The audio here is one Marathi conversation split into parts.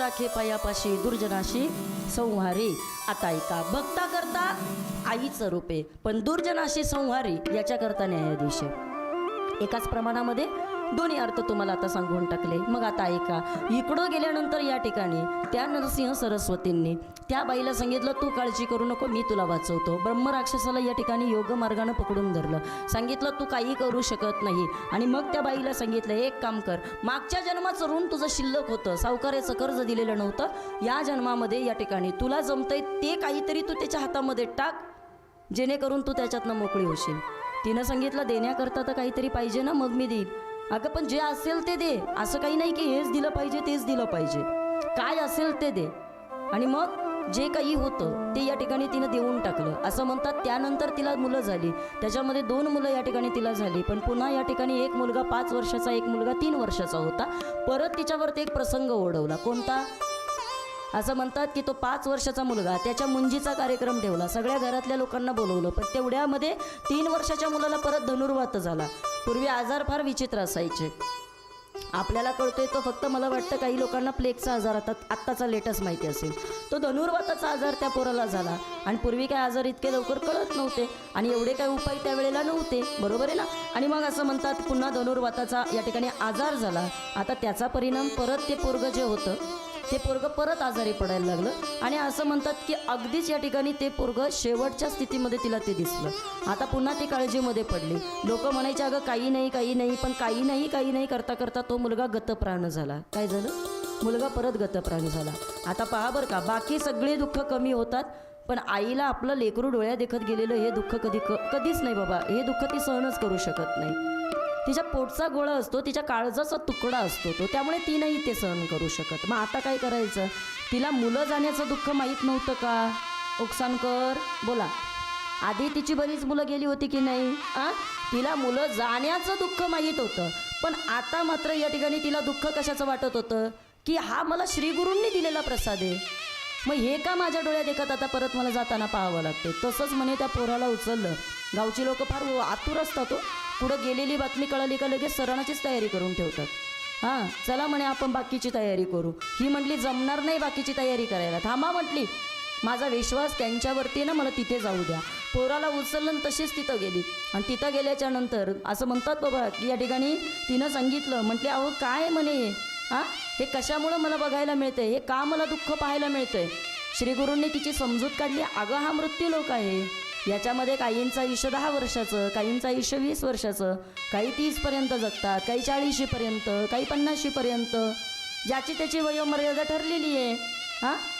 राखे पायापाशी दुर्जनाशी संहारी. आता ऐका, भक्ता करता आईचं रूपे पण दुर्जनाशी संहारी याच्याकरता न्यायाधीश. एकाच प्रमाणामध्ये दोन्ही अर्थ तुम्हाला आता सांगून टाकले. मग आता ऐका, इकडं गेल्यानंतर या ठिकाणी त्या नरसिंह सरस्वतींनी त्या बाईला सांगितलं, तू काळजी करू नको, मी तुला वाचवतो. ब्रह्मराक्षसाला या ठिकाणी योग मार्गानं पकडून धरलं, सांगितलं तू काही करू शकत नाही. आणि मग त्या बाईला सांगितलं, एक काम कर, मागच्या जन्माचं ऋण तुझं शिल्लक होतं, सावकाराचं कर्ज दिलेलं नव्हतं, या जन्मामध्ये या ठिकाणी तुला जमतंय ते काहीतरी तू त्याच्या हातामध्ये टाक, जेणेकरून तू त्याच्यातनं मोकळी होशील. तिनं सांगितलं, देण्याकरता तर काहीतरी पाहिजे ना, मग मी देईन. अगं पण जे असेल ते दे, असं काही नाही की हेच दिलं पाहिजे तेच दिलं पाहिजे, काय असेल ते दे. आणि मग जे काही होतं ते या ठिकाणी तिनं देऊन टाकलं. असं म्हणतात त्यानंतर तिला मुलं झाली, त्याच्यामध्ये 2 मुलं या ठिकाणी तिला झाली. पण पुन्हा या ठिकाणी एक मुलगा 5 वर्षाचा, एक मुलगा 3 वर्षाचा होता. परत तिच्यावरती एक प्रसंग ओढवला. कोणता? असं म्हणतात की तो 5 वर्षाचा मुलगा त्याच्या मुंजीचा कार्यक्रम ठेवला, सगळ्या घरातल्या लोकांना बोलवलं. पण तेवढ्यामध्ये 3 वर्षाच्या मुलाला परत धनुर्वात झाला. पूर्वी आजार फार विचित्र असायचे, आपल्याला कळतोय तो फक्त, मला वाटतं काही लोकांना प्लेगचा आजार आत्ताचा लेटेस्ट माहिती असेल. तो धनुर्वाताचा आजार त्या पोराला झाला. आणि पूर्वी काय आजार इतके लवकर कळत नव्हते आणि एवढे काय उपाय त्यावेळेला नव्हते, बरोबर आहे ना. आणि मग असं म्हणतात पुन्हा धनुर्वाताचा या ठिकाणी आजार झाला. आता त्याचा परिणाम परत ते पोरगं जे होतं ते पोरगं परत आजारी पडायला लागलं. आणि असं म्हणतात की अगदीच या ठिकाणी ते पोरगं शेवटच्या स्थितीमध्ये तिला ते दिसलं. आता पुन्हा ती काळजीमध्ये पडली. लोक म्हणायचे, अगं काही नाही काही नाही, पण काही नाही करता करता तो मुलगा गतप्राण झाला. काय झालं? मुलगा परत गतप्राण झाला. आता पहा बरं का, बाकी सगळे दुःख कमी होतात, पण आईला आपलं लेकरू डोळ्या देखत गेलेलं हे दुःख कधीच नाही बाबा, हे दुःख ती सहनच करू शकत नाही. तिच्या पोटचा गोळा असतो, तिच्या काळजाचा तुकडा असतो तो, त्यामुळे ती नाही ते सहन करू शकत. मग आता काय करायचं? तिला मुलं जाण्याचं दुःख माहीत नव्हतं का? ओक्सानकर बोला, आधी तिची बरीच मुलं गेली होती की नाही? तिला मुलं जाण्याचं दुःख माहीत होतं, पण आता मात्र या ठिकाणी तिला दुःख कशाचं वाटत होतं की हा मला श्रीगुरूंनी दिलेला प्रसाद आहे, मग हे का माझ्या डोळ्यात देखत आता परत मला जाताना पाहावं लागते. तसंच म्हणे त्या पोराला उचललं. गावची लोक फार आतुर असतात हो, पुढं गेलेली बातमी कळली का लगेच सराणाचीच तयारी करून ठेवतात. हां चला म्हणे आपण बाकीची तयारी करू. ही म्हटली जमणार नाही बाकीची तयारी करायला, थांबा म्हटली, माझा विश्वास त्यांच्यावरती ना, मला तिथे जाऊ द्या. पोराला उचललं आणि तशीच तिथं गेली. आणि तिथं गेल्याच्या नंतर असं म्हणतात बाबा की या ठिकाणी तिनं सांगितलं, म्हटले अहो काय म्हणे हे कशामुळं मला बघायला मिळतंय, हे का मला दुःख पाहायला मिळतंय. श्रीगुरूंनी तिची समजूत काढली, अगं हा मृत्यूलोक आहे, याच्यामध्ये काहींचं आयुष्य 10 वर्षाचं, काहींचं आयुष्य 20 वर्षाचं, काही 30पर्यंत जगतात, काही 40पर्यंत, काही 50पर्यंत, ज्याची त्याची वयोमर्यादा ठरलेली आहे.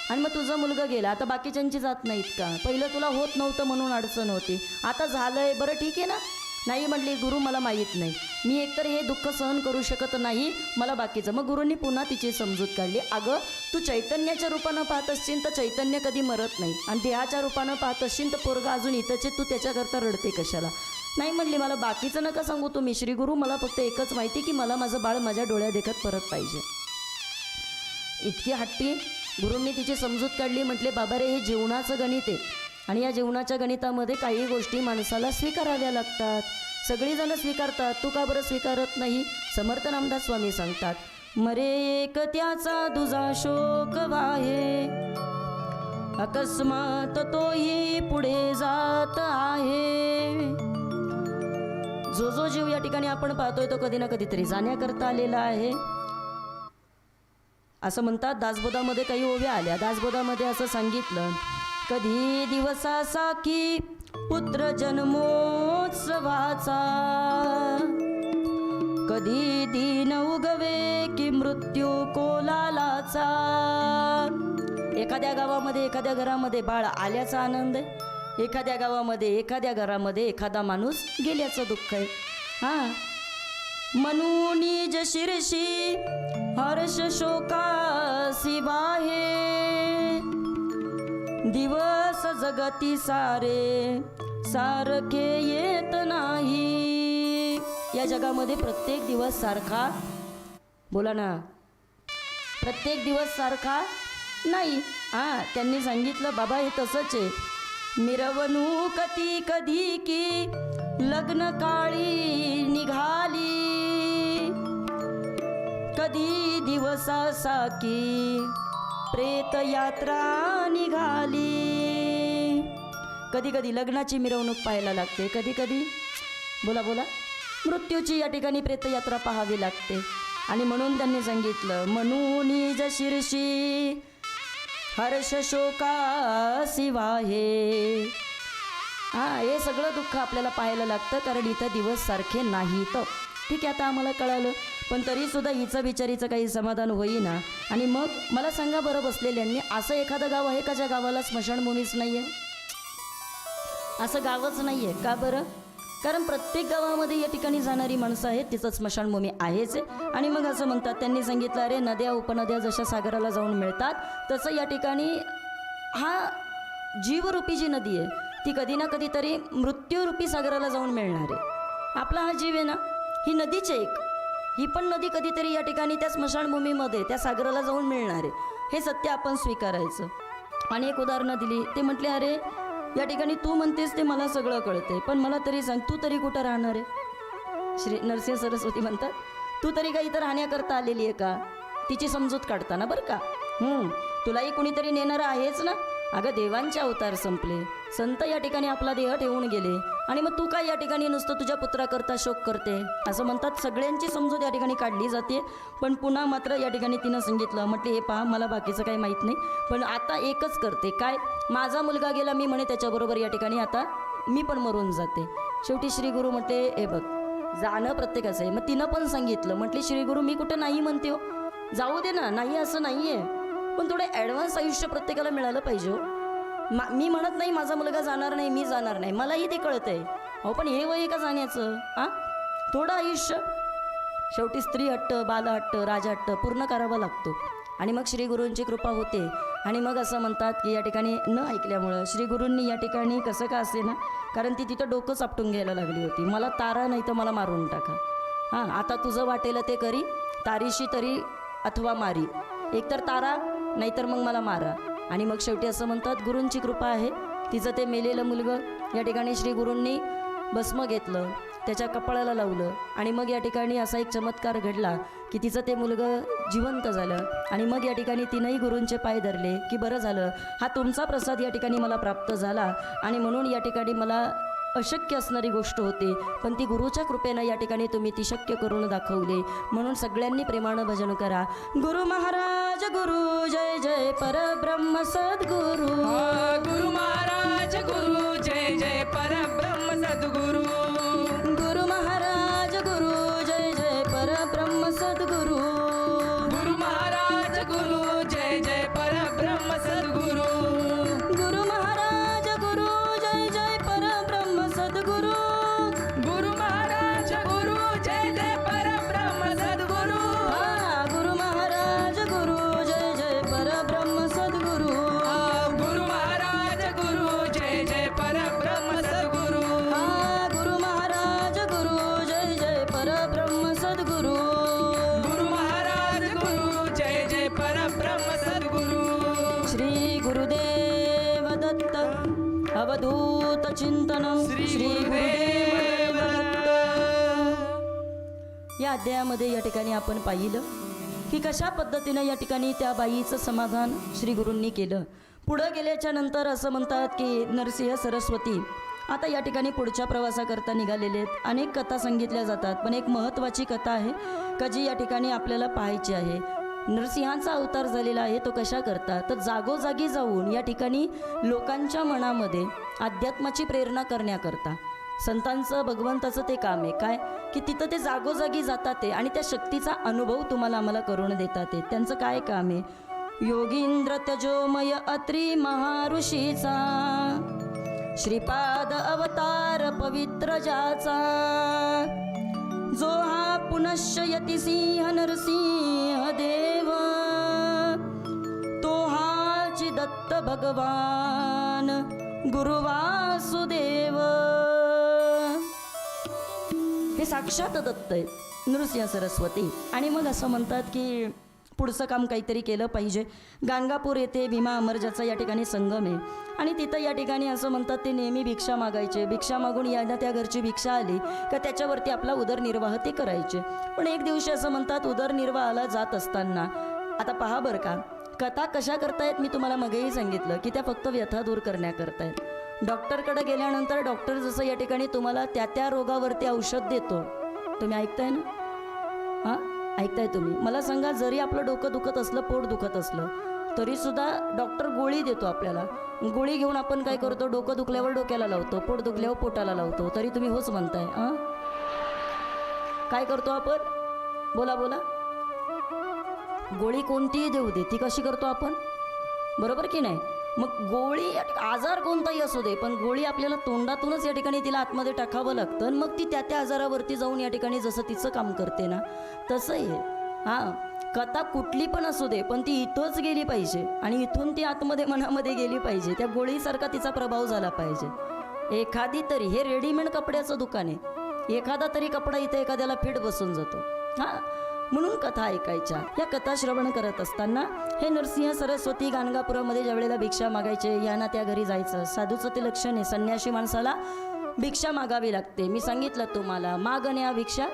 आणि मग तुझा मुलगा गेला, आता बाकीच्यांची जात नाहीत का? पहिलं तुला होत नव्हतं म्हणून अडचण होती, आता झालंय, बरं ठीक आहे ना. नाही म्हटली, गुरु मला माहीत नाही, मी एकतर हे दुःख सहन करू शकत नाही, मला बाकीचं. मग गुरूंनी पुन्हा तिची समजूत काढली, अगं तू चैतन्याच्या रूपानं पाहत असशील तर चैतन्य कधी मरत नाही, आणि देहाच्या रूपानं पाहत असशील तर पोरगा अजून इथंचे, तू त्याच्याकरता रडते कशाला? नाही म्हटली, मला बाकीचं नका सांगू तुम्ही श्रीगुरू, मला फक्त एकच माहिती की मला माझं बाळ माझ्या डोळ्या देखत परत पाहिजे. इतकी हट्टी. गुरूंनी तिची समजूत काढली. म्हटले बाबा रे, हे जीवनाचं गणित आहे आणि या जीवनाच्या गणितामध्ये काही गोष्टी माणसाला स्वीकाराव्या लागतात. सगळीजणं स्वीकारतात, तू का बरं स्वीकारत नाही? समर्थ रामदास स्वामी सांगतात, मरे एक त्याचा दुजा शोक वाहे, अकस्मात तोही पुढे जात आहे. जो जीव या ठिकाणी आपण पाहतोय तो कधी ना कधीतरी जाण्याकरता आलेला आहे. असं म्हणतात, दासबोधामध्ये काही ओव्या आल्या. दासबोधामध्ये असं सांगितलं, कधी दिवसा की पुत्र जन्मोत्सवाचा, कधी दिन उगवे की मृत्यू कोलालाचा. एखाद्या गावामध्ये एखाद्या घरामध्ये बाळ आल्याचा आनंद आहे, एखाद्या गावामध्ये एखाद्या घरामध्ये एखादा माणूस गेल्याचं दुःख आहे. म्हणून निज शिरशी हर्ष शोकासी वाहे, दिवस जगती सारे सारखे येत नाही. या जगामध्ये प्रत्येक दिवस सारखा, बोला ना, प्रत्येक दिवस सारखा नाही. त्यांनी सांगितलं बाबा हे तसंच आहे. मिरवणूक ती कधी की लग्न काळी निघाली, कधी दिवसा की प्रेत यात्रा निघाली. कधी कधी लग्नाची मिरवणूक पाहायला लागते, कधी कधी बोला बोला मृत्यूची या ठिकाणी प्रेतयात्रा पाहावी लागते. आणि म्हणून त्यांनी सांगितलं म्हणून ज शीर्षी हर्ष शोकासी वाहे. हां, हे सगळं दुःख आपल्याला पाहायला लागतं, कारण इथं दिवस सारखे नाहीत. ठीक आहे, आता आम्हाला कळालं, पण तरीसुद्धा हिचं बिचारीचं काही समाधान होईना. आणि मग मला सांगा बरं बसलेल्यांनी, असं एखादं गाव आहे का ज्या गावाला स्मशानभूमीच नाही आहे? असं गावच नाही आहे. का बरं? कारण प्रत्येक गावामध्ये या ठिकाणी जाणारी माणसं आहेत, तिचं स्मशानभूमी आहेच आहे. आणि मग असं म्हणतात, त्यांनी सांगितलं अरे नद्या उपनद्या जशा सागराला जाऊन मिळतात, तसं या ठिकाणी हा जीवरूपी जी नदी आहे ती कधी ना कधीतरी मृत्यूरूपी सागराला जाऊन मिळणार आहे. आपला हा जीव आहे ना, ही नदीच एक, ही पण नदी कधीतरी या ठिकाणी त्या स्मशानभूमीमध्ये त्या सागराला जाऊन मिळणार आहे. हे सत्य आपण स्वीकारायचं. आणि एक उदाहरणं दिली, ते म्हटले अरे या ठिकाणी तू म्हणतेस ते मला सगळं कळतंय, पण मला तरी सांग तू तरी कुठं राहणार आहे? श्री नरसिंह सरस्वती म्हणतात तू तरी काही इथं राहण्याकरता आलेली आहे का? तिची समजूत काढताना बरं का. तुलाही कुणीतरी नेणारं आहेच ना. अगं देवांचे अवतार संपले, संत या ठिकाणी आपला देह ठेवून गेले, आणि मग तू काय या ठिकाणी नुसतं तुझ्या पुत्राकरता शोक करते? असं म्हणतात. सगळ्यांची समजूत या ठिकाणी काढली जाते. पण पुन्हा मात्र या ठिकाणी तिनं सांगितलं, म्हटले हे पहा मला बाकीचं काही माहीत नाही, पण आता एकच करते, काय माझा मुलगा गेला मी म्हणे त्याच्याबरोबर या ठिकाणी आता मी पण मरून जाते. शेवटी श्री गुरु म्हटले हे बघ जाणं प्रत्येकाचं आहे. मग तिनं पण सांगितलं, म्हटली श्री गुरु मी कुठं नाही म्हणते हो, जाऊ दे ना, नाही असं नाही आहे, पण थोडे ॲडव्हान्स आयुष्य प्रत्येकाला मिळालं पाहिजे हो. मी म्हणत नाही माझा मुलगा जाणार नाही, मी जाणार नाही, मलाही ते कळतं आहे हो, पण हे वय का जाण्याचं? थोडं आयुष्य शेवटी स्त्री हट्ट, बालहट्ट, राजहट्ट पूर्ण करावा लागतो. आणि मग श्री गुरूंची कृपा होते. आणि मग असं म्हणतात की या ठिकाणी न ऐकल्यामुळं श्री गुरूंनी या ठिकाणी कसं का असे ना, कारण ती तिथं डोकंच आपटून घ्यायला लागली होती, मला तारा नाही तर मला मारून टाका. आता तुझं वाटेल ते करी, तारीशी तरी अथवा मारी, एकतर तारा नाहीतर मग मला मारा. आणि मग शेवटी असं म्हणतात गुरूंची कृपा आहे, तिचं ते मेलेलं मुलगं या ठिकाणी श्री गुरूंनी भस्म घेतलं, त्याच्या कपाळाला लावलं, आणि मग या ठिकाणी असा एक चमत्कार घडला की तिचं ते मुलगं जिवंत झालं. आणि मग या ठिकाणी तिनंही गुरूंचे पाय धरले की बरं झालं, हा तुमचा प्रसाद या ठिकाणी मला प्राप्त झाला, आणि म्हणून या ठिकाणी मला अशक्य असणारी गोष्ट होती, पण ती गुरुच्या कृपेनं या ठिकाणी तुम्ही ती शक्य करून दाखवले. म्हणून सगळ्यांनी प्रेमानं भजन करा. गुरु महाराज गुरु जय जय परब्रह्म सद्गुरु. गुरु महाराज गुरु जय जय परब्रह्म सद्गुरु. गुरु महाराज गुरु जय जय परब्रह्म सद्गुरु. गुरु महाराज गुरु जय जय परब्रह्म सद्गुरु. गुरु महाराज गुरु जय जय परब्रह्म सद्गुरु. गुरु महाराज गुरु जय जय परब्रह्म सद्गुरु. गुरु महाराज गुरु जय जय परब्रह्म सद्गुरु. गुरु महाराज गुरु जय जय परब्रह्म सद्गुरु. गुरु महाराज गुरु जय जय परब्रह्म सद्गुरु. गुरु महाराज गुरु जय जय परब्रह्म सद्गुरु. श्री गुरुदेव दत्त अवधूत चिंतन. श्री गुरुदेव दत्त. या अध्यायामध्ये या ठिकाणी आपण पाहिलं की कशा पद्धतीनं या ठिकाणी त्या बाईचं समाधान श्री गुरूंनी केलं. पुढं गेल्याच्या नंतर असं म्हणतात की नरसिंह सरस्वती आता या ठिकाणी पुढच्या प्रवासाकरता निघालेले आहेत. अनेक कथा सांगितल्या जातात, पण एक महत्त्वाची कथा आहे का जी या ठिकाणी आपल्याला पाहायची आहे. नरसिंहांचा अवतार झालेला आहे तो कशा करता, तर जागोजागी जाऊन या ठिकाणी लोकांच्या मनामध्ये अध्यात्माची प्रेरणा करण्याकरता. संतांचं भगवंताचं ते काम आहे काय की तिथं ते जागोजागी जातात ते, आणि त्या शक्तीचा अनुभव तुम्हाला आम्हाला करून देतात ते. त्यांचं काय काम आहे, योगींद्र तेजोमय अत्री महाऋषीचा श्रीपाद अवतार पवित्र ज्याचा, जो हा पुनश्ययती सिंह नरसिंह देव, तो हाची दत्त भगवान गुरु वासुदेव. हे साक्षात दत्त आहे नृसिंह सरस्वती. आणि मग असं म्हणतात की पुढचं काम काहीतरी केलं पाहिजे. गाणगापूर येथे भीमा अमरजाचा या ठिकाणी संगम आहे, आणि तिथं या ठिकाणी असं म्हणतात ते नेहमी भिक्षा मागायचे. भिक्षा मागून यांना त्या घरची भिक्षा आली का त्याच्यावरती आपला उदरनिर्वाह ते करायचे. पण एक दिवशी असं म्हणतात उदरनिर्वाहाला जात असताना, आता पहा बरं का, कथा कशा करतायत मी तुम्हाला मगेही सांगितलं की त्या फक्त व्यथा दूर करण्याकरतायत. डॉक्टरकडे गेल्यानंतर डॉक्टर जसं या ठिकाणी तुम्हाला त्या रोगावरती औषध देतो. तुम्ही ऐकताय ना? हां, ऐकताय तुम्ही? मला सांगा, जरी आपलं डोकं दुखत असलं, पोट दुखत असलं, तरीसुद्धा डॉक्टर गोळी देतो आपल्याला. गोळी घेऊन आपण काय करतो? डोकं दुखल्यावर डोक्याला लावतो, पोट दुखल्यावर पोटाला लावतो. तरी तुम्ही होच म्हणताय. हां, काय करतो आपण? बोला बोला. गोळी कोणतीही देऊ दे, ती कशी करतो आपण? बरोबर की नाही? मग गोळी, आजार कोणताही असू दे, पण गोळी आपल्याला तोंडातूनच या ठिकाणी तिला आतमध्ये टाकावं लागतं. आणि मग ती त्या आजारावरती जाऊन या ठिकाणी जसं तिचं काम करते ना, तसं आहे. हां, कथा कुठली पण असू दे, पण ती इथंच गेली पाहिजे आणि इथून ती आतमध्ये मनामध्ये गेली पाहिजे. त्या गोळीसारखा तिचा प्रभाव झाला पाहिजे. एखादी तरी, हे रेडीमेड कपड्याचं दुकान आहे, एखादा तरी कपडा इथे एखाद्याला फिट बसून जातो. हां, म्हणून कथा ऐकायच्या. या कथा श्रवण करत असताना हे नरसिंह सरस्वती गाणगापुरामध्ये ज्या वेळेला भिक्षा मागायचे, यांना त्या घरी जायचं. साधूचं ते लक्षण आहे, संन्यासी माणसाला भिक्षा मागावी लागते. मी सांगितलं तुम्हाला, मागण्या भिक्षा,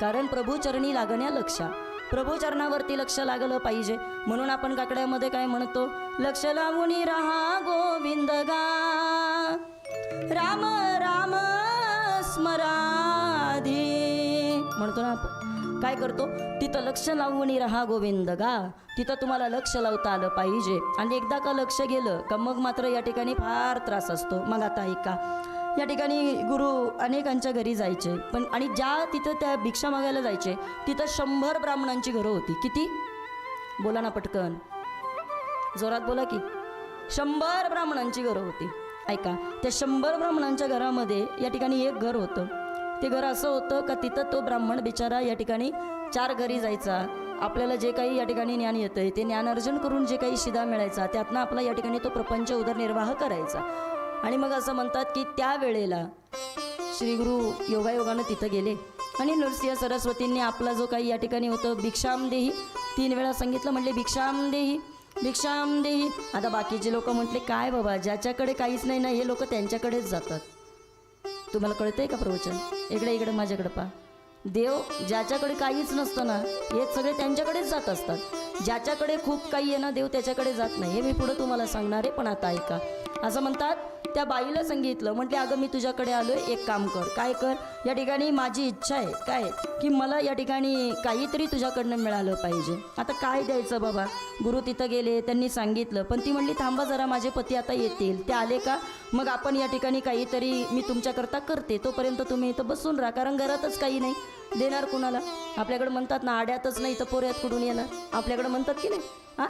कारण प्रभूचरणी लागण्या लक्षा. प्रभूचरणावरती लक्ष लागलं पाहिजे. म्हणून आपण काकड्यामध्ये काय म्हणतो? लक्ष लावून राहा गोविंद गा, राम राम स्मराधी म्हणतो ना आपण. काय करतो? तिथं लक्ष लावून राहा गोविंद गा, तिथं तुम्हाला लक्ष लावता आलं पाहिजे. आणि एकदा का लक्ष गेलं का मग मात्र या ठिकाणी फार त्रास असतो. मग आता ऐका, या ठिकाणी गुरु अनेकांच्या घरी जायचे, पण आणि ज्या तिथं त्या भिक्षा मागायला जायचे तिथं 100 ब्राह्मणांची घरं होती. किती? बोला ना पटकन, जोरात बोला की. 100 ब्राह्मणांची घरं होती. ऐका, त्या 100 ब्राह्मणांच्या घरामध्ये या ठिकाणी एक घर होतं. ते घर असं होतं का तिथं तो ब्राह्मण बिचारा या ठिकाणी 4 घरी जायचा. आपल्याला जे काही या ठिकाणी ज्ञान येतं ते ज्ञान अर्जन करून जे काही शिदा मिळायचा त्यातनं आपला या ठिकाणी तो प्रपंच उदरनिर्वाह करायचा. आणि मग असं म्हणतात की त्यावेळेला श्रीगुरु योगायोगानं तिथं गेले आणि नरसिंह सरस्वतींनी आपला जो काही या ठिकाणी होतं भिक्षाम देही 3 वेळा सांगितलं. म्हटले भिक्षाम देही, भिक्षाम देही. आता बाकीचे लोक म्हटले काय बाबा, ज्याच्याकडे काहीच नाही ना हे लोक त्यांच्याकडेच जातात. तुम्हाला कळतंय का प्रवचन? इकडे माझ्याकडे पहा. देव ज्याच्याकडे काहीच नसतं ना हे सगळे त्यांच्याकडेच जात असतात. ज्याच्याकडे खूप काही आहे ना देव त्याच्याकडे जात नाही. हे मी पुढे तुम्हाला सांगणार आहे, पण आता ऐका. असं म्हणतात, त्या बाईला सांगितलं, म्हटले अगं मी तुझ्याकडे आलोय, एक काम कर. काय कर? या ठिकाणी माझी इच्छा आहे काय की मला या ठिकाणी काहीतरी तुझ्याकडनं मिळालं पाहिजे. आता काय द्यायचं बाबा? गुरु तिथं गेले, त्यांनी सांगितलं, पण ती म्हणली थांबा जरा, माझे पती आता येतील. ते आले का मग आपण या ठिकाणी काहीतरी मी तुमच्याकरता करते, तोपर्यंत तुम्ही इथं बसून राहा, कारण घरातच काही नाही. देणार कुणाला? आपल्याकडे म्हणतात ना, आड्यातच नाही तर पोऱ्यात कुठून येणार. आपल्याकडे म्हणतात की नाही? हां,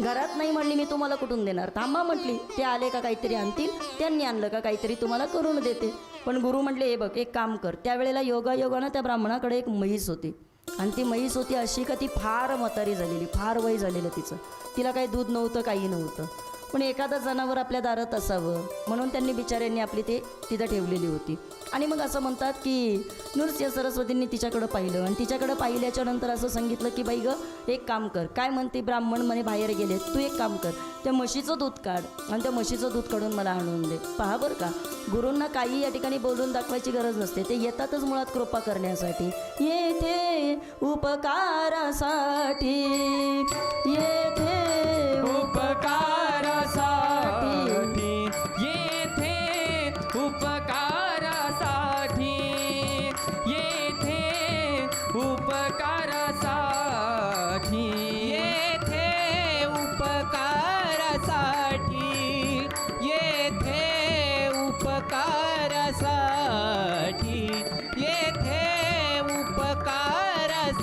घरात नाही म्हणली मी तुम्हाला कुठून देणार. थांबा म्हटली, ते आले का काहीतरी आणतील, त्यांनी आणलं का काहीतरी तुम्हाला करून देते. पण गुरु म्हटले हे बघ एक काम कर. त्यावेळेला योगायोगानं त्या ब्राह्मणाकडे एक म्हैस होती आणि ती म्हैस होती अशी का ती फार म्हातारी झालेली, फार वय झालेलं तिचं. तिला काही दूध नव्हतं, काही नव्हतं. पण एखादं जनावर आपल्या दारात असावं म्हणून त्यांनी बिचाऱ्यांनी आपली ते तिथं ठेवलेली होती. आणि मग असं म्हणतात की नरसिंह सरस्वतींनी तिच्याकडं पाहिलं आणि तिच्याकडं पाहिल्याच्या नंतर असं सांगितलं की बाई गं एक काम कर. काय म्हणते? ब्राह्मण म्हणे बाहेर गेले, तू एक काम कर, त्या म्हशीचं दूध काढ आणि त्या म्हशीचं दूध काढून मला आणून दे. पहा बरं का, गुरूंना काही या ठिकाणी बोलून दाखवायची गरज नसते, ते येतातच मुळात कृपा करण्यासाठी. येथे उपकारासाठी, येथे उपकारासाठी, येथे उपकारासाठी, येथे उपकारासाठी, येथे उपकारासाठी, येथे उपकारासाठी, येथे उपकारासाठी,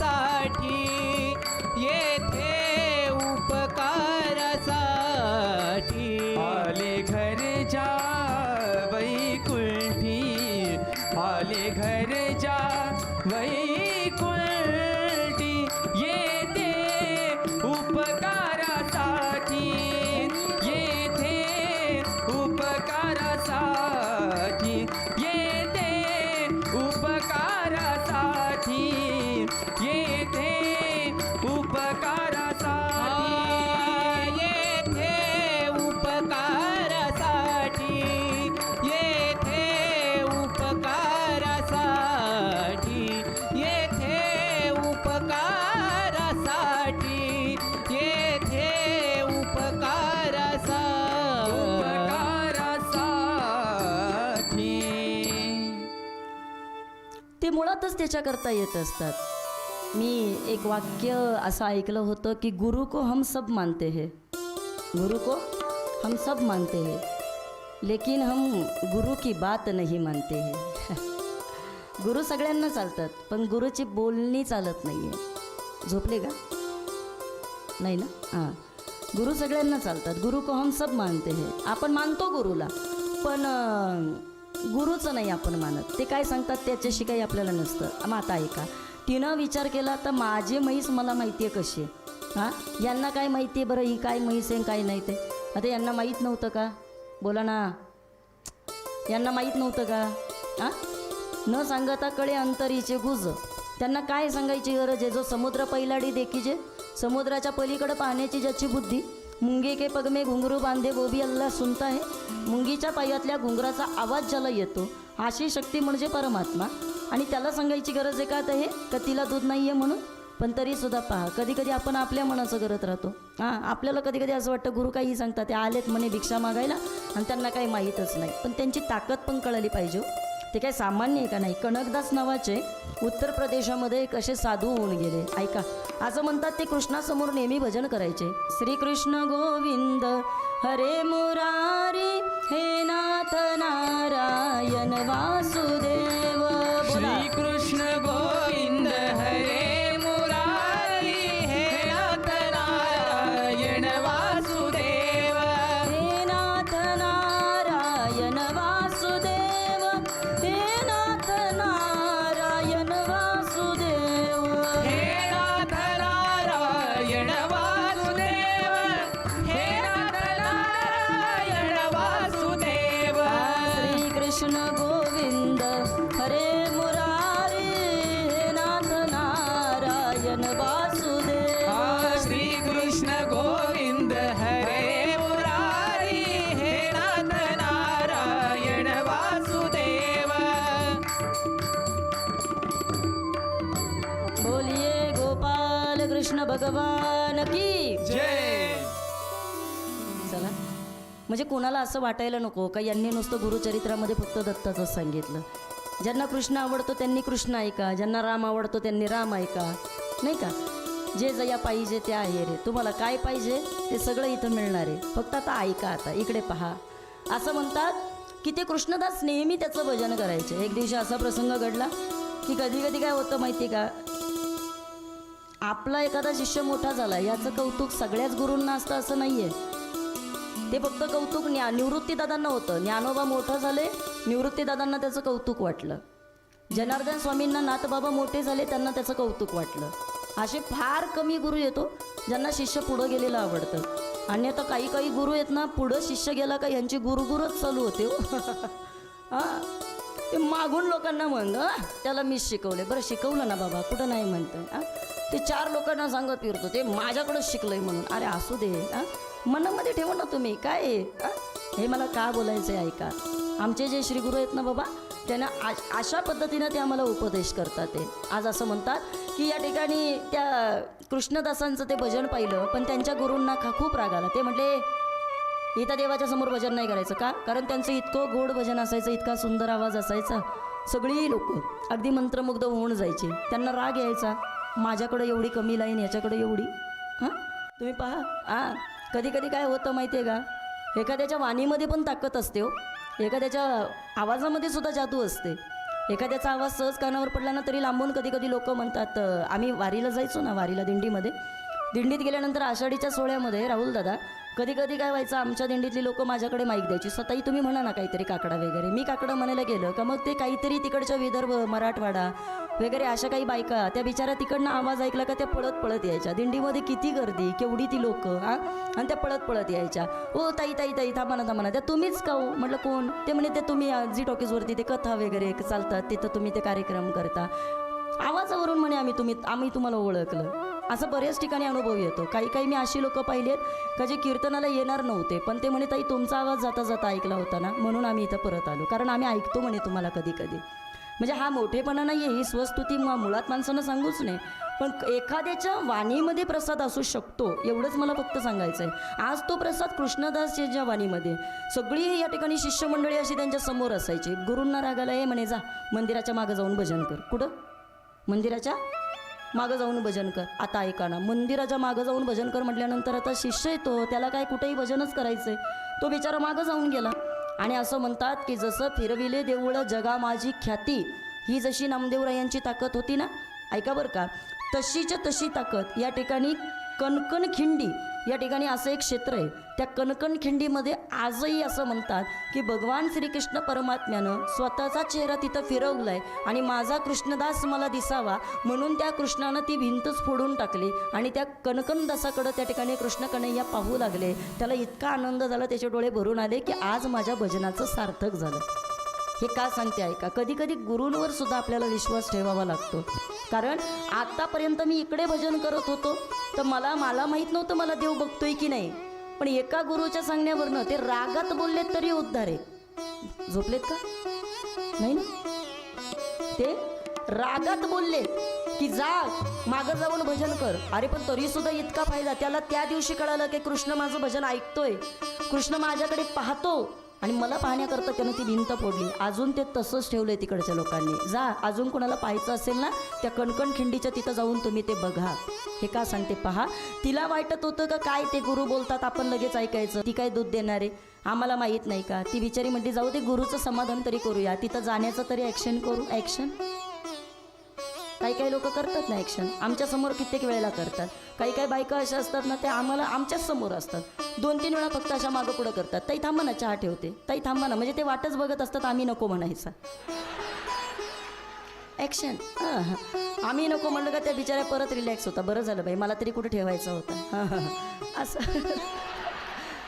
येथे उपकारासाठी. आले घरच्या वैकुंठी, आले घरच्या वैकुंठी, येथे उपकारासाठी, येथे उपकारासाठी, येथे उपकारासाठी, येथे उपकारासाठी, येथे उपकारासाठी, येथे उपकारासाठी, येथे ते मुळातच त्याच्याकरता येत असतात. मी एक वाक्य असं ऐकलं होतं की गुरु को हम सब मानते हैं, गुरु को हम सब मानते हैं, लेकिन हम गुरु की बात नहीं मानते हैं. गुरु सगळ्यांना चालतात, पण गुरुची बोलणी चालत नाही आहे. झोपले का? नाही ना? हां, गुरु सगळ्यांना चालतात. गुरु को हम सब मानते हैं. आपण मानतो गुरुला, पण गुरुचं नाही आपण मानत. ते काय सांगतात त्याच्याशी काही आपल्याला नसतं. मग आता ऐका, तिनं विचार केला तर माझी म्हैस मला माहिती आहे कशी आहे. हां, यांना काय माहिती आहे बरं ही काय म्हैस आहे काय नाही ते? आता यांना माहीत नव्हतं का? बोला ना, यांना माहीत नव्हतं का? हां, न सांगता कळे अंतरीचे गुज. त्यांना काय सांगायची गरज आहे? जो समुद्र पैलाडी देखीजे, समुद्राच्या पलीकडे पाहण्याची ज्याची बुद्धी, मुंगी के पग में घुंगरू बांधे वो भी अल्लाह सुनता है. मुंगीच्या पायातल्या घुंगराचा आवाज ज्याला येतो अशी शक्ती म्हणजे परमात्मा. आणि त्याला सांगायची गरज आहे का? तर हे का तिला दूध नाही आहे म्हणून? पण तरीसुद्धा पहा, कधी कधी आपण आपल्या मनाचं करत राहतो. हां, आपल्याला कधी कधी असं वाटतं गुरु काही सांगतात, ते आलेत म्हणे भिक्षा मागायला आणि त्यांना काही माहीतच नाही. पण त्यांची ताकद पण कळली पाहिजे. ते काय सामान्य आहे का? नाही. कनकदास नावाचे उत्तर प्रदेशामध्ये एक असे साधू होऊन गेले. ऐका, असं म्हणतात ते कृष्णासमोर नेहमी भजन करायचे. श्रीकृष्ण गोविंद हरे मुरारी, हे नाथ नारायण वासुदेव. श्री कृष्ण गोविंद हरे मुरारी, हे नाथ नारायण वासुदेव. हे नाथ नारायण वासुदेव, हे नाथ नारायण वासुदेव. हे नाथ नारायण वासुदेव, हे नाथ नारायण वासुदेव. श्रीकृष्ण गोविंद हरे मुरारी, हे नाथ नारायण वासुदेव. श्री कृष्ण गोविंद हरे मुरारी, हे नाथ नारायण वासुदेव. बोलिए गोपाल कृष्ण भगवान की. जय. चला, म्हणजे कोणाला असं वाटायला नको का यांनी नुसतं गुरुचरित्रामध्ये फक्त दत्ताचंच सांगितलं. ज्यांना कृष्ण आवडतो त्यांनी कृष्ण ऐका, ज्यांना राम आवडतो त्यांनी राम ऐका, नाही का? जे जया पाहिजे ते आहे रे. तुम्हाला काय पाहिजे ते सगळं इथं मिळणार आहे. फक्त आता ऐका, आता इकडे पहा. असं म्हणतात की ते कृष्णदास नेहमी त्याचं भजन करायचे. एक दिवशी असा प्रसंग घडला की कधी कधी काय होतं माहिती का, आपला एखादा शिष्य मोठा झाला याचं कौतुक सगळ्याच गुरूंना असतं असं नाही आहे. ते फक्त कौतुक निवृत्तीदादांना होतं. ज्ञानोबा मोठं झाले, निवृत्तीदादांना त्याचं कौतुक वाटलं. जनार्दन स्वामींना नाथबाबा मोठे झाले, त्यांना त्याचं कौतुक वाटलं. असे फार कमी गुरु येतो ज्यांना शिष्य पुढं गेलेलं आवडतं. आणि आता काही काही गुरु आहेत ना, पुढं शिष्य गेला का यांची गुरुच चालू होते हो. हां, ते मागून लोकांना म्हण, त्याला मीच शिकवले. बरं शिकवलं ना बाबा, कुठं नाही म्हणतं. हां, ते 4 लोकांना सांगत फिरतो ते माझ्याकडंच शिकलंय म्हणून. अरे असू दे, हां, मनामध्ये ठेवू ना तुम्ही काय आहे. हे मला का बोलायचं आहे ऐका. आमचे जे श्री गुरु आहेत ना बाबा, त्यांना अशा पद्धतीनं ते आम्हाला उपदेश करतात. ते आज असं म्हणतात की या ठिकाणी त्या कृष्णदासांचं ते भजन पाहिलं, पण त्यांच्या गुरूंना खूप राग आला. ते म्हटले इथं देवाच्या समोर भजन नाही करायचं. का? कारण त्यांचं इतकं गोड भजन असायचं, इतका सुंदर आवाज असायचा, सगळी लोक अगदी मंत्रमुग्ध होऊन जायचे. त्यांना राग यायचा, माझ्याकडे एवढी कमी लाईन, याच्याकडे एवढी. हां, तुम्ही पहा. हां, कधी कधी काय होतं माहिती आहे का, एखाद्याच्या वाणीमध्ये पण ताकद असते हो, एखाद्याच्या आवाजामध्ये सुद्धा जादू असते. एखाद्याचा आवाज सहज कानावर पडला ना तरी लांबून कधी कधी लोक म्हणतात. आम्ही वारीला जायचो ना, वारीला दिंडीमध्ये, दिंडीत गेल्यानंतर आषाढीच्या सोहळ्यामध्ये राहुल दादा कधी कधी काय व्हायचं, आमच्या दिंडीतली लोक माझ्याकडे माईक द्यायची. स्वतःही तुम्ही म्हणा ना काहीतरी काकडा वगैरे. मी काकडं म्हणायला गेलं का मग ते काहीतरी तिकडच्या विदर्भ, मराठवाडा वगैरे अशा काही बायका, त्या बिचाऱ्या तिकडनं आवाज ऐकला का त्या पळत पळत यायच्या. दिंडीमध्ये किती गर्दी, केवढी ती लोक. हां, आणि त्या पळत पळत यायच्या. ओ ताई ताई ताई, थांबा त्या तुम्हीच का हो? म्हटलं कोण? ते म्हणे ते तुम्ही झी टॉकीजवरती ते कथा वगैरे चालतात, तिथं तुम्ही ते कार्यक्रम करता. आवाजावरून म्हणे आम्ही तुम्हाला ओळखलं. असं बऱ्याच ठिकाणी अनुभव येतो. काही मी अशी लोक पाहिलेत का जे कीर्तनाला येणार नव्हते, पण ते म्हणे ताई तुमचा आवाज जाता जाता ऐकला होता ना, म्हणून आम्ही इथं परत आलो, कारण आम्ही ऐकतो म्हणे तुम्हाला कधी कधी. म्हणजे हा मोठेपणा नाही आहे, ही स्वस्तुती मुळात माणसानं सांगूच नाही. पण एखाद्याच्या वाणीमध्ये प्रसाद असू शकतो एवढंच मला फक्त सांगायचं आहे. आज तो प्रसाद कृष्णदास यांच्या वाणीमध्ये सगळी या ठिकाणी शिष्यमंडळी अशी त्यांच्या समोर असायची. गुरूंना रागाला ये म्हणे, जा मंदिराच्या मागं जाऊन भजन कर. कुठं? मंदिराच्या मागं जाऊन भजन कर. आता ऐका ना, मंदिराच्या मागं जाऊन भजन कर म्हटल्यानंतर आता शिष्य येतो, त्याला काय कुठेही भजनच करायचंय. तो बिचारा मागं जाऊन गेला. आणि असं म्हणतात की जसं फिरविले देऊळ जगा माझी ख्याती, ही जशी नामदेवरायांची ताकद होती ना, ऐका बरं का, तशीच्या तशी ताकद या ठिकाणी कणकणखिंडी या ठिकाणी असं एक क्षेत्र आहे. त्या कणकणखिंडीमध्ये आजही असं म्हणतात की भगवान श्रीकृष्ण परमात्म्यानं स्वतःचा चेहरा तिथं फिरवलाय आणि माझा कृष्णदास मला दिसावा म्हणून त्या कृष्णानं ती भिंतच फोडून टाकली आणि त्या कणकणदासाकडं त्या ठिकाणी कृष्ण कन्हैया पाहू लागले. त्याला इतका आनंद झाला, त्याचे डोळे भरून आले की आज माझ्या भजनाचं सार्थक झालं. हे का सांगते ऐका, कधी कधी गुरूंवर सुद्धा आपल्याला विश्वास ठेवावा लागतो. कारण आत्तापर्यंत मी इकडे भजन करत होतो तर मला माहीत नव्हतं मला देव बघतोय की नाही. पण एका गुरुच्या सांगण्यावरनं ते रागात बोललेत तरी उद्धार आहे. झोपलेत का? नाही ना, ते रागात बोललेत की जा मागं जाऊन भजन कर. अरे पण तरी सुद्धा इतका फायदा. त्याला त्या दिवशी कळालं की कृष्ण माझं भजन ऐकतोय, कृष्ण माझ्याकडे पाहतो आणि मला पाहण्याकरता त्यानं ती भिंत फोडली. अजून ते तसंच ठेवलंय तिकडच्या लोकांनी. जा अजून कोणाला पाहायचं असेल ना, त्या कणकणखिंडीच्या तिथं जाऊन तुम्ही ते बघा. हे का सांगते पहा. तिला वाटत होतं का काय ते गुरु बोलतात आपण लगेच ऐकायचं, ती काय दूध देणार आहे, आम्हाला माहीत नाही का. ती बिचारी म्हणते जाऊ दे, गुरुचं समाधान तरी करूया, तिथं जाण्याचं तरी ॲक्शन करू. ॲक्शन काही काही लोक करतात ना ॲक्शन, आमच्यासमोर कित्येक वेळेला करतात. काही काही बायका अशा असतात ना, त्या आम्हाला आमच्याच समोर असतात, 2-3 वेळा फक्त अशा मागं पुढं करतात. ताई थांबा ना, चहा ठेवते, ताई थांबा ना, म्हणजे ते वाटच बघत असतात आम्ही नको म्हणायचा. ॲक्शन आम्ही नको म्हणलं का त्या बिचाऱ्या परत रिलॅक्स होता. बरं झालं बाई, मला तरी कुठे ठेवायचं होतं. असं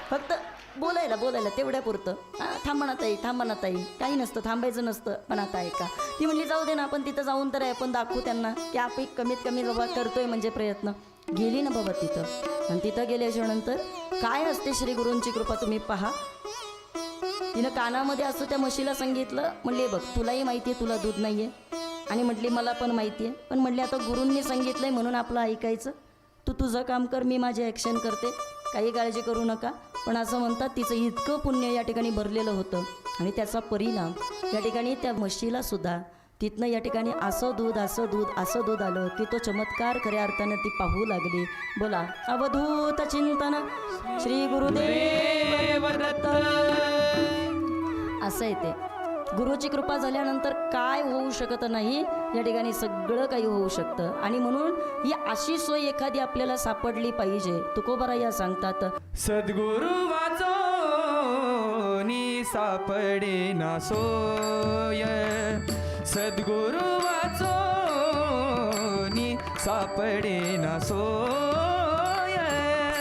फक्त बोलायला तेवढ्या पुरतं. थांबा ना ताई, थांबा ना ताई, काही नसतं, थांबायचं नसतं. पण आता ऐका, ती म्हणली जाऊ दे ना, आपण तिथं जाऊन तर आपण दाखवू त्यांना की आपण कमीत कमी बाबा करतोय म्हणजे प्रयत्न. गेली ना बाबा तिथं, आणि तिथं गेल्याच्या नंतर काय असते श्री गुरूंची कृपा तुम्ही पहा. तिनं कानामध्ये असं त्या म्हशीला सांगितलं, म्हणले बघ तुलाही माहिती आहे तुला दूध नाही आहे, आणि म्हटली मला पण माहिती आहे, पण म्हटले आता गुरूंनी सांगितलंय म्हणून आपलं ऐकायचं. तू तुझं काम कर, मी माझे ॲक्शन करते, काही काळजी करू नका. पण असं म्हणतात तिचं इतकं पुण्य या ठिकाणी भरलेलं होतं आणि त्याचा परिणाम या ठिकाणी त्या म्हशीला सुद्धा तिथनं या ठिकाणी असं दूध आलं की तो चमत्कार खऱ्या अर्थानं ती पाहू लागली. बोला अवधूत चिंतन श्री गुरुदेव दत्त. असं आहे ते. गुरुची कृपा झाल्यानंतर काय होऊ शकत नाही, या ठिकाणी सगळं काही होऊ शकतं. आणि म्हणून ही अशी सोय एखादी आपल्याला सापडली पाहिजे. तुकोबाराया सांगतात, सद्गुरु वाचो नी सापडे ना सोय, सद्गुरु वाचो नी सापडे ना सोय,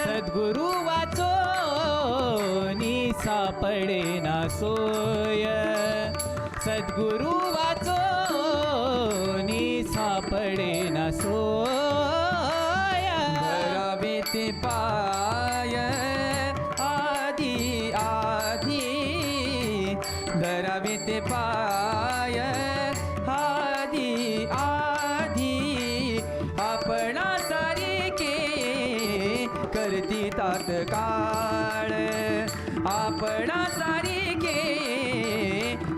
सद्गुरु वाचो नी सापडे ना सोय, सद्गुरु वाचो नी सापडे ना सोय. धरावे ते पाय आधी आधी, धरावे ते पाय आधी आधी, आपणा सारिके करती तात्काळ, आपणा सारिके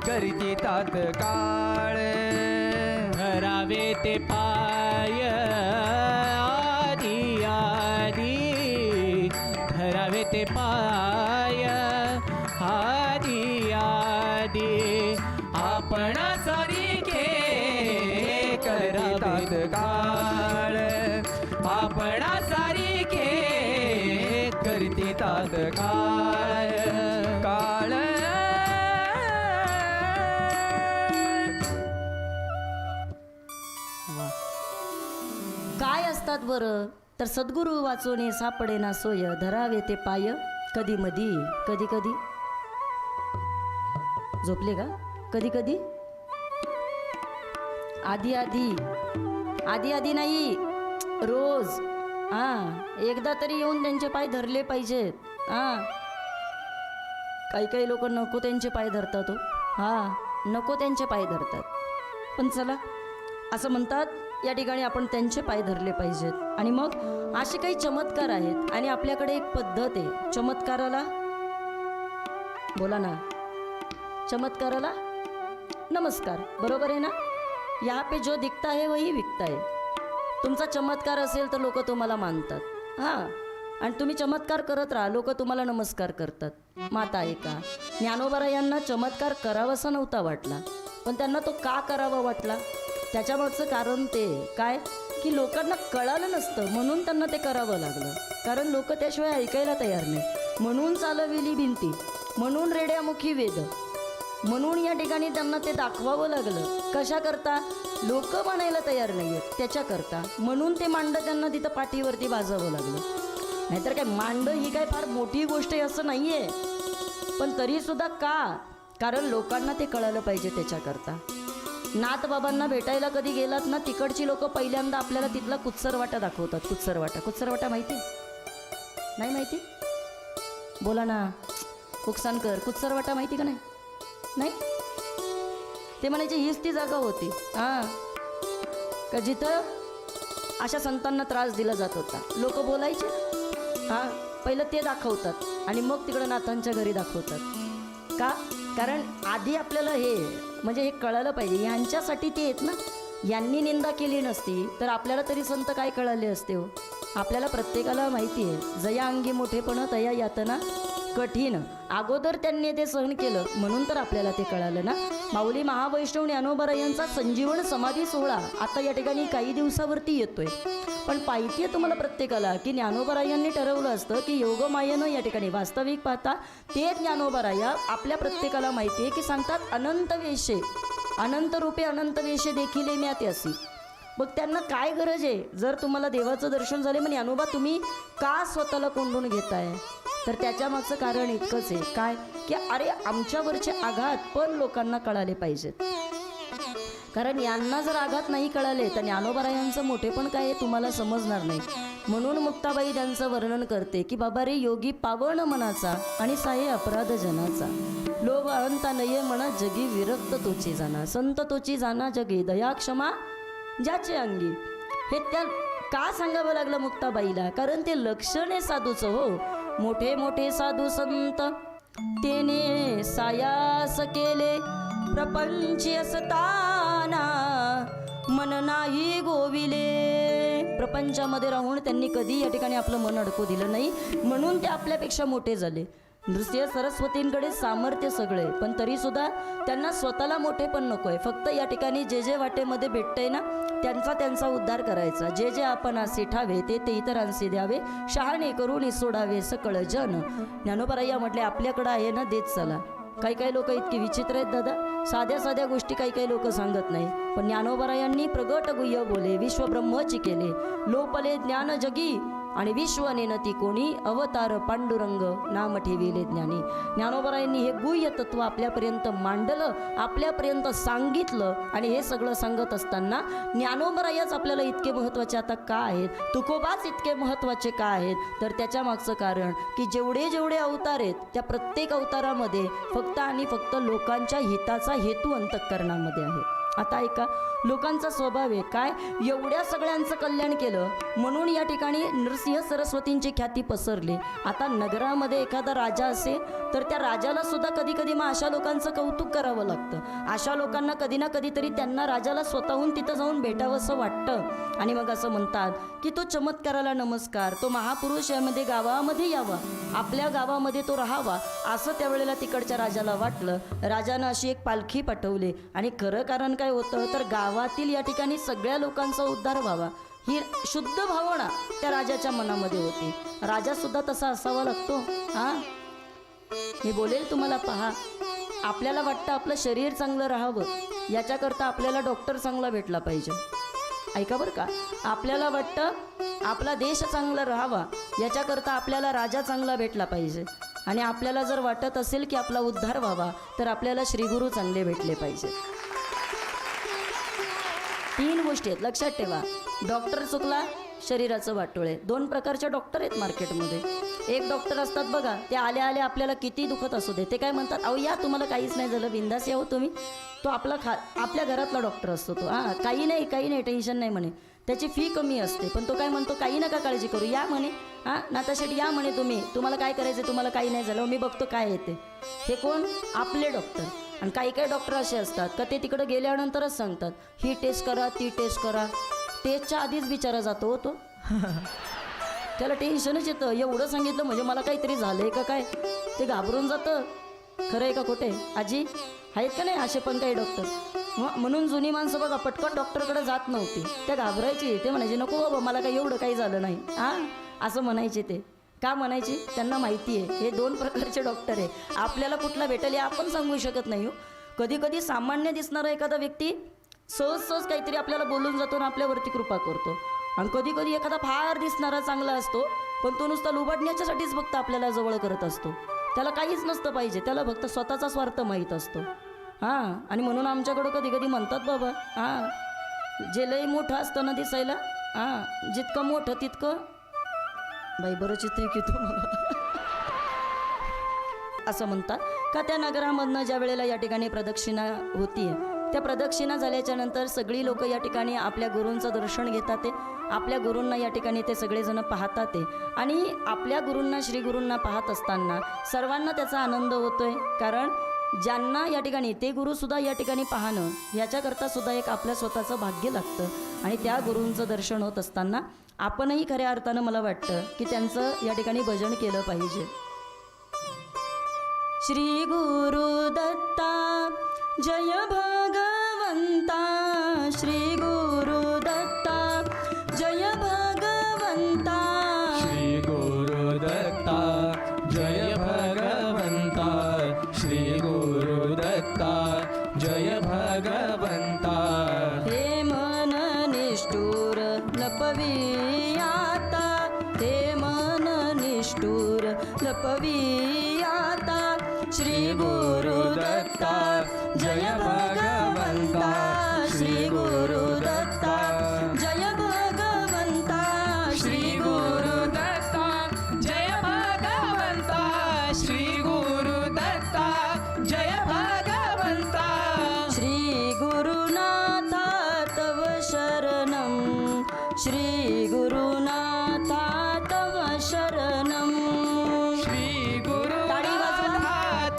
करती तात्काळ. धरावे ते पाय आधी आधी, धरावे ते पाय आधी आधी, आपणा सारिके करती तात्काळ, आपणा सारिके करती तात्काळ. काळ काय असतात बरं तर सद्गुरू वाचोने सापडे ना सोय, धरावे ते पाय कधी मधी, कधी कधी. झोपले का? कधी कधी, आधी आधी, आधी आधी नाही, रोज. एकदा तरी येऊन त्यांचे पाय धरले पाहिजेत. काही काही लोक नको त्यांचे पाय धरतात. नको त्यांचे पाय धरतात. पण चला, असं म्हणतात या ठिकाणी आपण त्यांचे पाय धरले पाहिजेत. आणि मग असे काही चमत्कार आहेत. आणि आपल्याकडे एक पद्धत आहे चमत्काराला, बोला ना, चमत्काराला नमस्कार, बरोबर आहे ना. यहाँ पे जो दिखता है वही बिकता है. तुमचा चमत्कार असेल तर लोक तुम्हाला मानतात, हां, आणि तुम्ही चमत्कार करत राहा, लोक तुम्हाला नमस्कार करतात. माता आहे का, ज्ञानोबा यांना चमत्कार करावासा नव्हता वाटला, पण त्यांना तो का करावा वाटला, त्याच्यामागचं कारण ते काय की लोकांना कळालं नसतं म्हणून त्यांना ते करावं लागलं. कारण लोक त्याशिवाय ऐकायला तयार नाही, म्हणून चालविली भिंती, म्हणून रेड्यामुखी वेद, म्हणून या ठिकाणी त्यांना ते दाखवावं लागलं. कशा करता, लोक म्हणायला तयार नाही आहेत त्याच्याकरता, म्हणून ते मांड त्यांना तिथं पाठीवरती वाजवावं लागलं. नाहीतर काय मांड ही काय फार मोठी गोष्ट आहे असं नाही आहे, पण तरीसुद्धा का, कारण लोकांना ते कळालं पाहिजे त्याच्याकरता. नाथबाबांना भेटायला कधी गेलात ना, तिकडची लोक पहिल्यांदा आपल्याला तिथला कुत्सरवाटा दाखवतात. कुत्सरवाटा माहिती नाही? माहिती, बोला ना कुकसानकर, कुत्सरवाटा माहिती का नाही? नाही, ते म्हणायचे हीच ती जागा होती, हां, का जिथं अशा संतांना त्रास दिला जात होता. लोक बोलायचे, हां, पहिलं ते दाखवतात आणि मग तिकडं नाथांच्या घरी दाखवतात. का, कारण आधी आपल्याला हे म्हणजे हे कळालं पाहिजे, यांच्यासाठी ते आहेत ना. यांनी निंदा केली नसती तर आपल्याला तरी संत काय कळाले असते हो. आपल्याला प्रत्येकाला माहिती आहे, जया अंगी मोठेपण तया यातना कठीण, अगोदर त्यांनी ते सहन केलं म्हणून तर आपल्याला ते कळालं ना. माऊली महावैष्णव ज्ञानोबा यांचा संजीवन समाधी सोहळा आता या ठिकाणी काही दिवसावरती येतोय. पण पाहिती आहे तुम्हाला प्रत्येकाला की ज्ञानोबा यांनी ठरवलं असतं की योगमायेनं या ठिकाणी वास्तविक पाहता ते ज्ञानोबा आपल्या प्रत्येकाला माहिती आहे की सांगतात अनंत वेशे, अनंत रूपे अनंत वेशे देखील म्यात असी. मग त्यांना काय गरज आहे, जर तुम्हाला देवाचं दर्शन झाले मग ज्ञानोबा तुम्ही का स्वतःला कोंडून घेताय, तर त्याच्या मागचं कारण इतकंच आहे काय की अरे आमच्यावरचे आघात पण लोकांना कळाले पाहिजेत. कारण यांना जर आघात नाही कळाले तर ज्ञानोबा यांचं मोठेपण काय हे तुम्हाला समजणार नाही. म्हणून मुक्ताबाई त्यांचं वर्णन करते की बाबा रे योगी पावन मनाचा आणि साये अपराध जनाचा, लोभ अहंता नये म्हणा जगी विरक्त तोची जाना, संत तोची जाना जगे दया क्षमा ज्याचे अंगी. हे त्या का सांगावं लागलं मुक्ताबाईला, कारण ते लक्षण आहे साधूचं हो. मोठे मोठे साधू संत तेने सायास केले प्रपंची असताना मन नाही गोविले. प्रपंचामध्ये राहून त्यांनी कधी या ठिकाणी आपलं मन अडकू दिलं नाही, म्हणून ते आपल्यापेक्षा मोठे झाले. नृसिंह सरस्वतींकडे सामर्थ्य सगळे, पण तरीसुद्धा त्यांना स्वतःला मोठे पण नको आहे. फक्त या ठिकाणी जे जे वाटेमध्ये भेटतंय ना त्यांचा उद्धार करायचा. जे जे आपण असे ठावे ते ते इतरांचे द्यावे, शहाणे करून सोडावे सकळ जन. ज्ञानोबा म्हटले आपल्याकडं आहे ना देत चला. काही लोक इतकी विचित्र आहेत दादा, साध्या साध्या गोष्टी काही लोक सांगत नाही. पण ज्ञानोबा यांनी प्रगट गुह्य बोले विश्व ब्रह्मची केले, लोपले ज्ञान जगी आणि विश्व नेनती कोणी, अवतार पांडुरंग नाम ठेविले ज्ञानी. ज्ञानोबा यांनी हे गुह्य तत्व आपल्यापर्यंत मांडलं, आपल्यापर्यंत सांगितलं. आणि हे सगळं सांगत असताना ज्ञानोबरायाच आपल्याला इतके महत्त्वाचे आता का आहेत, तुकोबाच इतके महत्त्वाचे का आहेत, तर त्याच्या मागचं कारण की जेवढे जेवढे अवतार आहेत त्या प्रत्येक अवतारामध्ये फक्त आणि फक्त लोकांच्या हिताचा हेतू अंतःकरणामध्ये आहे. आता ऐका, लोकांचा स्वभाव आहे काय, एवढ्या सगळ्यांचं कल्याण केलं म्हणून या ठिकाणी नृसिंह सरस्वतींची ख्याती पसरली. आता नगरामध्ये एखादा राजा असेल तर त्या राजाला सुद्धा कधी कधी मग अशा लोकांचं कौतुक करावं लागतं. अशा लोकांना कधी ना कधीतरी त्यांना राजाला स्वतःहून तिथं जाऊन भेटावं असं वाटतं. आणि मग असं म्हणतात की तो चमत्काराला नमस्कार, तो महापुरुष यामध्ये गावामध्ये यावा, आपल्या गावामध्ये तो राहावा, असं त्यावेळेला तिकडच्या राजाला वाटलं. राजानं अशी एक पालखी पाठवली आणि खरं कारण काय होतं तर गावातील या ठिकाणी सगळ्या लोकांचा उद्धार व्हावा ही शुद्ध भावना त्या राजाच्या मनामध्ये होती. राजासुद्धा तसा असावा लागतो. हां, मी बोलेल तुम्हाला, पहा, आपल्याला वाटतं आपलं शरीर चांगलं राहावं, याच्याकरता आपल्याला डॉक्टर चांगला भेटला पाहिजे. ऐका बरं का, आपल्याला वाटतं आपला देश चांगला राहावा, याच्याकरता आपल्याला राजा चांगला भेटला पाहिजे. आणि आपल्याला जर वाटत असेल की आपला उद्धार व्हावा तर आपल्याला श्रीगुरू चांगले भेटले पाहिजे. 3 गोष्टी आहेत लक्षात ठेवा. डॉक्टर चुकला, शरीराचं वाटोळे. 2 प्रकारचे डॉक्टर आहेत मार्केटमध्ये. एक डॉक्टर असतात बघा, ते आल्या आल्या आपल्याला किती दुखत असू दे ते काय म्हणतात, अहो या तुम्हाला काहीच नाही झालं, बिंदास या हो तुम्ही. तो आपल्या घरातला डॉक्टर असतो तो. हां, काही नाही टेन्शन नाही म्हणे. त्याची फी कमी असते, पण तो काय म्हणतो, काही नका काळजी करू, या म्हणे. हां, नाताशेठ या म्हणे, तुम्हाला काय करायचं, तुम्हाला काही नाही झालं, मी बघतो काय येते. हे कोण? आपले डॉक्टर. आणि काही डॉक्टर असे असतात का ते तिकडं गेल्यानंतरच सांगतात, ही टेस्ट करा, ती टेस्ट करा. टेस्टच्या आधीच विचारा जातो हो तो. त्याला टेन्शनच येतं, एवढं सांगितलं म्हणजे मला काहीतरी झालंय का काय, ते घाबरून जातं. खरं आहे का खोटे आजी? आहेत का नाही असे पण काही डॉक्टर? म्हणून जुनी माणसं बघा पटकन डॉक्टरकडे जात नव्हती, त्या घाबरायची. ते म्हणायचे नको बाबा मला काही एवढं काही झालं नाही, हां असं म्हणायचे. ते का म्हणायचे? त्यांना माहिती आहे हे 2 प्रकारचे डॉक्टर आहे. आपल्याला कुठला भेटेल हे आपण सांगू शकत नाही हो. कधी कधी सामान्य दिसणारा एखादा व्यक्ती सहज काहीतरी आपल्याला बोलून जातो आणि आपल्यावरती कृपा करतो. आणि कधी कधी एखादा फार दिसणारा चांगला असतो, पण तो नुसता लुबाडण्याच्यासाठीच फक्त आपल्याला जवळ करत असतो. त्याला काहीच नसतं पाहिजे, त्याला फक्त स्वतःचा स्वार्थ माहीत असतो. हां, आणि म्हणून आमच्याकडं कधी कधी म्हणतात बाबा, हां जे लई मोठं असतं ना दिसायला, हां जितकं मोठं तितकं बाई बरं चित्र की तुम्हाला असं म्हणतात का. त्या नगरामधनं ज्या वेळेला या ठिकाणी प्रदक्षिणा होती, त्या प्रदक्षिणा झाल्याच्या नंतर सगळी लोक या ठिकाणी आपल्या गुरूंचं दर्शन घेतात. ते आपल्या गुरूंना या ठिकाणी ते सगळेजण पाहतात. ते आणि आपल्या गुरूंना, श्री गुरूंना पाहत असताना सर्वांना त्याचा आनंद होतोय. कारण ज्यांना या ठिकाणी ते गुरुसुद्धा या ठिकाणी पाहणं याच्याकरता सुद्धा एक आपल्या स्वतःचं भाग्य लागतं. आणि त्या गुरूंचं दर्शन होत असताना आपणही खऱ्या अर्थानं मला वाटतं की त्यांचं या ठिकाणी भजन केलं पाहिजे. श्री गुरु दत्ता जय भगवंता, श्री गुरु दत्ता जय भगवंता, श्री गुरु दत्ता जय भगवंता, श्री गुरु दत्ता जय भगवंता. हे मन निष्ठुर लपवी आता, हे मन निष्ठुर लपवी आता, श्री गुरु दत्ता जय भगवंता, श्री गुरु दत्ता जय भगवंता, श्री गुरु दत्ता जय भगवंता, श्री गुरु दत्ता जय भगवंता. श्री गुरुनाथा तव शरणं, श्री गुरुनाथा तव शरणं, श्री गुरुनाथा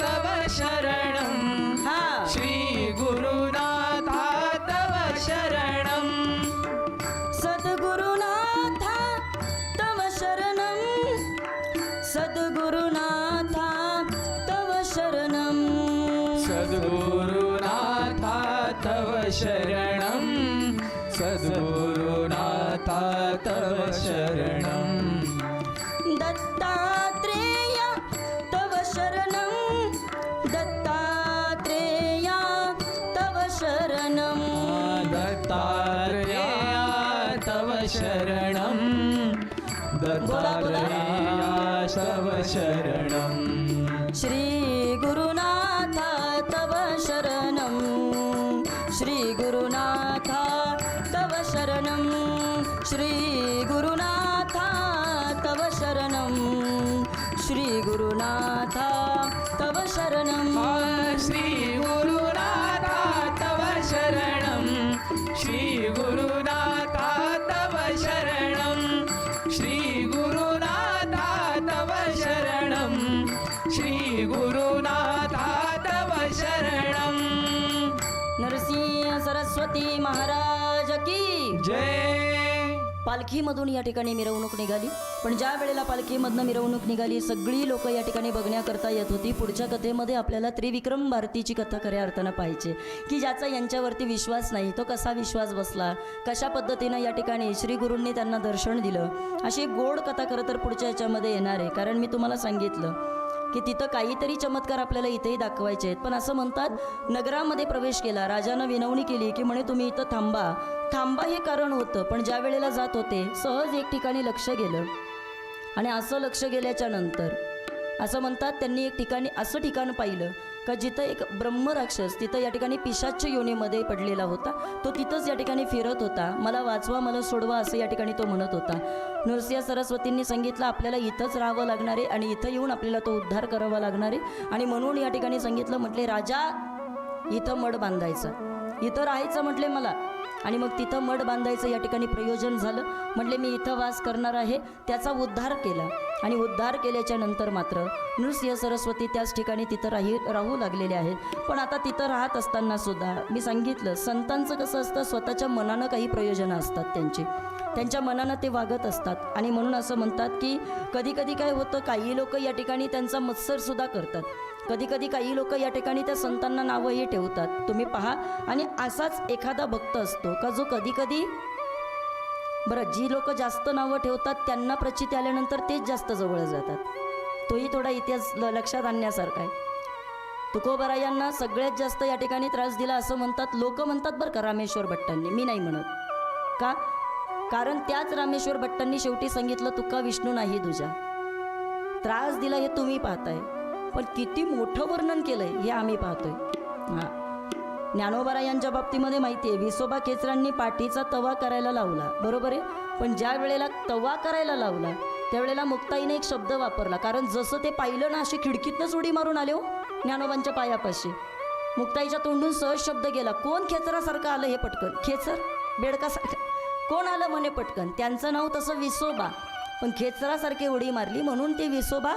तव शरणं, हा श्री गुरुनाथा तव शरणं, सद्गुरुनाथा तव शरणं, सद्गुरुनाथा तव शरणं, सद्गुरुनाथा तव शरणं, सद्गुरुनाथा तव शरणं. दत्तात्रेय तव शरणं, दत्तात्रेय तव शरणं, दत्तात्रेया तव शरणं, दत्तात्रेया तव शरणं. श्री गुरुनाथा तव शरणं, श्री गुरुनाथा तव शरणं, श्री गुरुनाथा तव शरणं, श्री गुरुनाथा तव शरणं, श्री गुरुनाथा तव शरणं, श्री गुरुनाथा तव शरणं, श्री गुरुनाथा तव शरणं, श्री गुरुनाथा तव शरणं. नरसिंह सरस्वती महाराज की जय. पालखीमधून या ठिकाणी मिरवणूक निघाली. पण ज्या वेळेला पालखीमधनं मिरवणूक निघाली सगळी लोक या ठिकाणी बघण्याकरता येत होती. पुढच्या कथेमध्ये आपल्याला त्रिविक्रम भारतीची कथा खऱ्या अर्थानं पाहिजे की ज्याचा यांच्यावरती विश्वास नाही तो कसा विश्वास बसला, कशा पद्धतीनं या ठिकाणी श्री गुरूंनी त्यांना दर्शन दिलं. अशी एक गोड कथा खरं तर पुढच्या याच्यामध्ये येणार आहे. कारण मी तुम्हाला सांगितलं की तिथं काहीतरी चमत्कार आपल्याला इथेही दाखवायचे आहेत. पण असं म्हणतात नगरामध्ये प्रवेश केला, राजानं विनवणी केली की म्हणे तुम्ही इथं थांबा. थांबा हे कारण होतं, पण ज्या वेळेला जात होते सहज एक ठिकाणी लक्ष गेलं. आणि असं लक्ष गेल्याच्या नंतर असं म्हणतात त्यांनी एक ठिकाणी असं ठिकाण पाहिलं का जिथं एक ब्रह्मराक्षस तिथं या ठिकाणी पिशाच्य योनीमध्ये पडलेला होता, तो तिथंच या ठिकाणी फिरत होता. मला वाचवा, मला सोडवा असं या ठिकाणी तो म्हणत होता. नरसिंह सरस्वतींनी सांगितलं आपल्याला इथंच राहावं लागणार आहे आणि इथं येऊन आपल्याला तो उद्धार करावा लागणार आहे. आणि म्हणून या ठिकाणी सांगितलं, म्हटले राजा इथं मठ बांधायचं, इथं राहायचं म्हटले मला. आणि मग तिथं मठ बांधायचं या ठिकाणी प्रयोजन झालं. म्हटले मी इथं वास करणार आहे. त्याचा उद्धार केला आणि उद्धार केल्याच्या नंतर मात्र नृसिंह सरस्वती त्याच ठिकाणी तिथं राहू लागलेले आहेत. पण आता तिथं राहत असताना सुद्धा मी सांगितलं, संतांचं कसं असतं, स्वतःच्या मनानं काही प्रयोजनं असतात त्यांच्या मनानं ते वागत असतात. आणि म्हणून असं म्हणतात की कधी कधी काय होतं, काही लोक या ठिकाणी त्यांचा मत्सरसुद्धा करतात. कधी कधी काही लोक या ठिकाणी त्या संतांना नावंही ठेवतात. तुम्ही पहा. आणि असाच एखादा भक्त असतो का जो कधी कधी, बरं, जी लोक जास्त नावं ठेवतात त्यांना प्रचिती आल्यानंतर तेच जास्त जवळ जातात. तोही थोडा इतिहास लक्षात आणण्यासारखा आहे. तुकोबरायांना सगळ्यात जास्त या ठिकाणी त्रास दिला असं म्हणतात लोक, म्हणतात बरं का रामेश्वर भट्टांनी, मी नाही म्हणत. का? कारण त्याच रामेश्वर भट्टांनी शेवटी सांगितलं, तुका विष्णू नाही तुझ्या. त्रास दिला हे तुम्ही पाहताय, पण किती मोठं वर्णन केलंय हे आम्ही पाहतोय. हां, ज्ञानोबा यांच्या बाबतीमध्ये माहिती आहे, विसोबा खेचरांनी पाठीचा तवा करायला लावला, बरोबर आहे. पण ज्या वेळेला तवा करायला लावला त्यावेळेला मुक्ताईने एक शब्द वापरला. कारण जसं ते पाहिलं ना, अशी खिडकीतनंच उडी मारून आले हो ज्ञानोबांच्या पायापाशी. मुक्ताईच्या तोंडून सहज शब्द गेला, कोण खेचरासारखं आलं हे पटकन, खेचर बेडकासारखं कोण आलं म्हणे पटकन. त्यांचं नाव तसं विसोबा, पण खेचरासारखी उडी मारली म्हणून ते विसोबा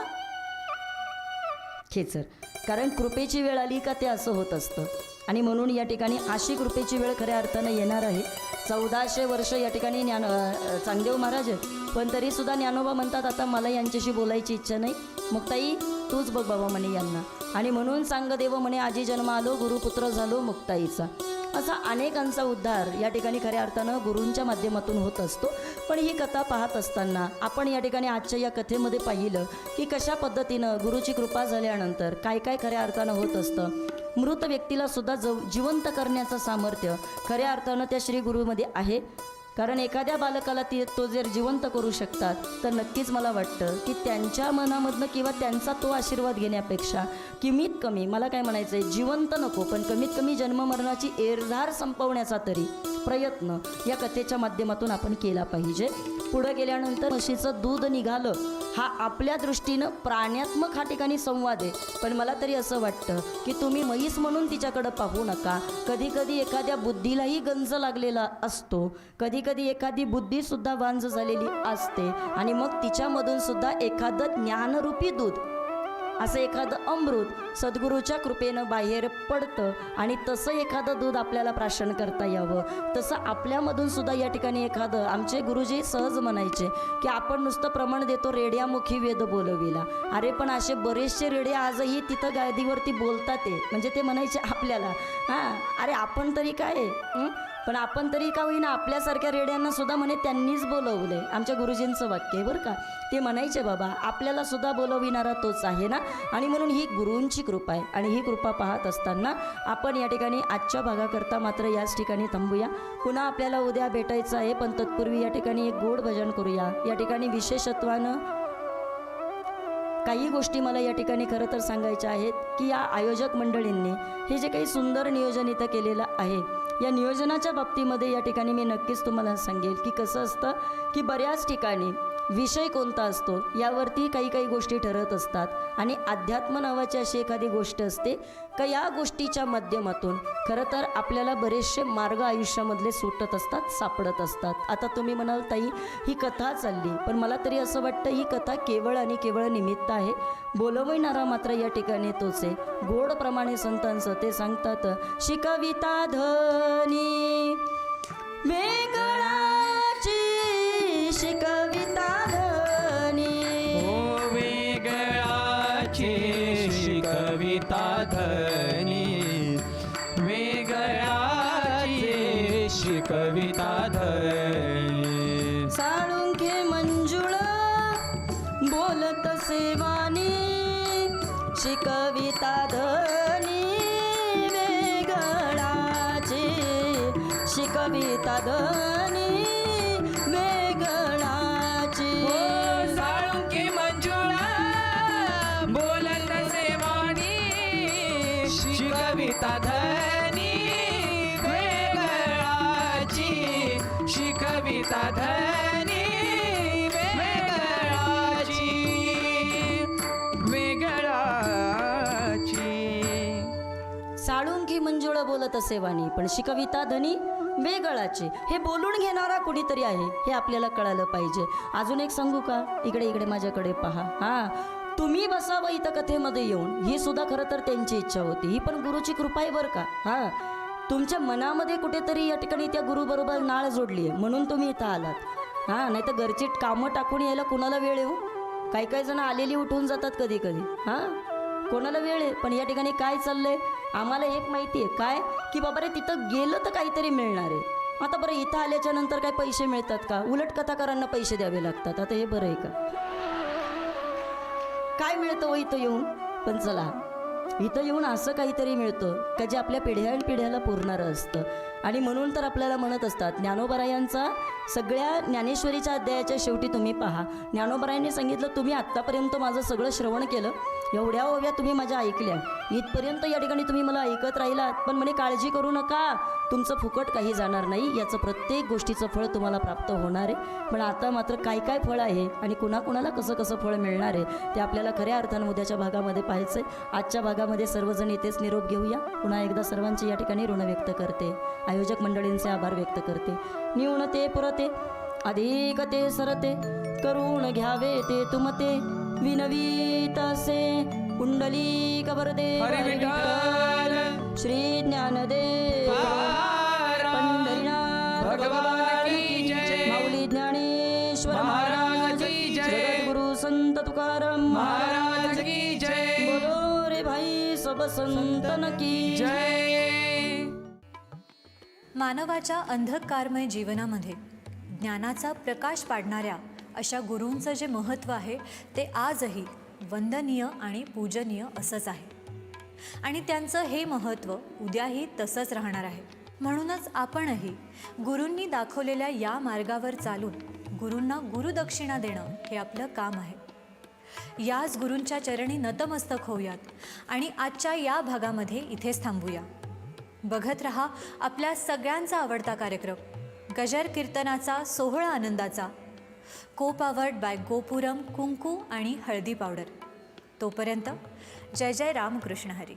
खेचर. कारण कृपेची वेळ आली का ते असं होत असतं. आणि म्हणून या ठिकाणी अशी कृपेची वेळ खऱ्या अर्थानं येणार आहे. 1400 वर्ष या ठिकाणी चांगदेव महाराज, पण तरीसुद्धा ज्ञानोबा म्हणतात आता मला यांच्याशी बोलायची इच्छा नाही, मुक्ताई तूच बघ बाबा म्हणे यांना. आणि म्हणून सांगदेव म्हणे आजी जन्म आलो, गुरुपुत्र झालो मुक्ताईचा. असा अनेकांचा उद्धार या ठिकाणी खऱ्या अर्थानं गुरूंच्या माध्यमातून होत असतो. पण ही कथा पाहत असताना आपण या ठिकाणी आजच्या या कथेमध्ये पाहिलं की कशा पद्धतीनं गुरुची कृपा झाल्यानंतर काय काय खऱ्या अर्थानं होत असतं. मृत व्यक्तीला सुद्धा जिवंत करण्याचं सामर्थ्य खऱ्या अर्थानं त्या श्री गुरुमध्ये आहे. कारण एखाद्या बालकाला तो जर जिवंत करू शकतात तर नक्कीच मला वाटतं की त्यांच्या मनामधनं किंवा त्यांचा तो आशीर्वाद घेण्यापेक्षा कमीत कमी मला काय म्हणायचं आहे, जिवंत नको पण कमीत कमी जन्ममरणाची एरझार संपवण्याचा तरी प्रयत्न या कथेच्या माध्यमातून आपण केला पाहिजे. पुढं गेल्यानंतर म्हशीचं दूध निघालं हा आपल्या दृष्टीनं प्राण्यात्मक हा ठिकाणी संवाद आहे. पण मला तरी असं वाटतं की तुम्ही म्हैस म्हणून तिच्याकडं पाहू नका. कधी कधी एखाद्या बुद्धीलाही गंज लागलेला असतो, कधी कधी एखादी बुद्धीसुद्धा वांज झालेली असते आणि मग तिच्यामधून सुद्धा एखादं ज्ञानरूपी दूध, असं एखादं अमृत सद्गुरूच्या कृपेनं बाहेर पडतं. आणि तसं एखादं दूध आपल्याला प्राशन करता यावं, तसं आपल्यामधून सुद्धा या ठिकाणी एखादं, आमचे गुरुजी सहज म्हणायचे की आपण नुसतं प्रमाण देतो रेड्यामुखी वेद बोलविला. अरे पण असे बरेचसे रेडे आजही तिथं गादीवरती बोलतात ते, म्हणजे ते म्हणायचे आपल्याला, हां अरे आपण तरी काय पण आपण तरी का होईना आपल्यासारख्या रेड्यांना सुद्धा म्हणे त्यांनीच बोलवले. आमच्या गुरुजींचं वाक्य आहे बरं का. ते म्हणायचे बाबा आपल्याला सुद्धा बोलविणारा तोच आहे ना. आणि म्हणून ही गुरूंची कृपा आहे. आणि ही कृपा पाहत असताना आपण या ठिकाणी आजच्या भागाकरता मात्र याच ठिकाणी थांबूया. पुन्हा आपल्याला उद्या भेटायचं आहे, पण तत्पूर्वी या ठिकाणी एक गोड भजन करूया. या ठिकाणी विशेषत्वानं काही गोष्टी मला या ठिकाणी खरं तर सांगायच्या आहेत की या आयोजक मंडळींनी हे जे काही सुंदर नियोजन इथं केलेलं आहे, या नियोजनाच्या बाबतीमध्ये या ठिकाणी मी नक्कीच तुम्हाला सांगेल की कसं असतं की बऱ्याच ठिकाणी विषय कोणता असतो यावरती काही काही गोष्टी ठरत असतात. आणि अध्यात्म नावाची अशी एखादी गोष्ट असते का या गोष्टीच्या माध्यमातून खरं तर आपल्याला बरेचसे मार्ग आयुष्यामधले सुटत असतात, सापडत असतात. आता तुम्ही म्हणाल ताई ही कथा चालली, पण मला तरी असं वाटतं ही कथा केवळ आणि केवळ निमित्त आहे. बोलविणारा मात्र या ठिकाणी तोच आहे. गोडप्रमाणे संतांचं ते सांगतात, शिकविता धनी वेगळाची शिकविता धनी, हो वेगळाची शिकविता धनी, वेगळाची शिकविता धनी. साळुंखे मंजुळ बोलत सेवानी शिकविता धनी, वेगळाची शिकविता धनी, वेगळाची. हो साळुंखी मंजुळा बोलत सेवानी शिकविता धनी वेगळाची शिकविता धनी वेगळाची वेगळाची साळुंकी मंजुळ बोलत असे वाणी, पण शिकविता धनी वेगळाचे. हे बोलून घेणारा कुणीतरी आहे हे आपल्याला कळालं पाहिजे. अजून एक सांगू का? इकडे इकडे माझ्याकडे पहा. तुम्ही बसावं इथं कथेमध्ये येऊन, ही सुद्धा खरं तर त्यांची इच्छा होती. ही पण गुरुची कृपा आहे बरं का. तुमच्या मनामध्ये कुठेतरी या ठिकाणी त्या गुरुबरोबर नाळ जोडली आहे म्हणून तुम्ही इथं आलात. नाही तर घरची कामं टाकून यायला कुणाला वेळ येऊ? काही जण आलेली उठून जातात कधी कधी. कोणाला वेळ आहे? पण या ठिकाणी काय चाललंय आम्हाला एक माहिती आहे, काय की बाबा रे तिथं गेलं तर काहीतरी मिळणार आहे. आता बरं इथं आल्याच्या नंतर काय पैसे मिळतात का? उलट कथाकारांना पैसे द्यावे लागतात. आता हे बरं आहे का? काय मिळतं हो इथं येऊन? पण चला, इथं येऊन असं काहीतरी मिळतं का जे आपल्या पिढ्याला पुरणारं असतं. आणि म्हणून तर आपल्याला म्हणत असतात, ज्ञानोबरायांचा सगळ्या ज्ञानेश्वरीच्या अध्यायाच्या शेवटी तुम्ही पहा, ज्ञानोबरायांनी सांगितलं तुम्ही आत्तापर्यंत माझं सगळं श्रवण केलं, एवढ्या ओव्या तुम्ही माझ्या ऐकल्या, इथपर्यंत या ठिकाणी तुम्ही मला ऐकत राहिलात, पण म्हणे काळजी करू नका, तुमचं फुकट काही जाणार नाही, याचं प्रत्येक गोष्टीचं फळ तुम्हाला प्राप्त होणार आहे. पण आता मात्र काय काय फळ आहे आणि कुणाकुणाला कसं कसं फळ मिळणार आहे ते आपल्याला खऱ्या अर्थानं उद्याच्या भागामध्ये पाहायचं आहे. आजच्या भागामध्ये सर्वजण इथेच निरोप घेऊया. पुन्हा एकदा सर्वांची या ठिकाणी ऋण व्यक्त करते, आयोजक मंडळींचे आभार व्यक्त करते. न्यूनते पुरते अधिक ते सरते, करून घ्यावे ते तुमते, विनवीत असे कुंडलिक वरदे हरी विठ्ठल श्री ज्ञानदेव पंढरीनाथ भगवान की जय. माऊली ज्ञानेश्वर महाराज की जय. जगद्गुरु संत तुकाराम महाराज की जय. बोलो रे भाई सब संतन की जय. मानवाच्या अंधकारमय जीवनामध्ये ज्ञानाचा प्रकाश पाडणाऱ्या अशा गुरूंचं जे महत्त्व आहे ते आजही वंदनीय आणि पूजनीय असंच आहे. आणि त्यांचं हे महत्त्व उद्याही तसंच राहणार आहे. म्हणूनच आपणही गुरूंनी दाखवलेल्या या मार्गावर चालून गुरूंना गुरुदक्षिणा देणं हे आपलं काम आहे. याच गुरूंच्या चरणी नतमस्तक होऊयात आणि आजच्या या भागामध्ये इथेच थांबूया. बघत रहा आपल्या सगळ्यांचा आवडता कार्यक्रम गजर कीर्तनाचा सोहळा आनंदाचा, को पावर्ड बाय गोपुरम कुंकू आणि हळदी पावडर. तोपर्यंत जय जय रामकृष्ण हरी.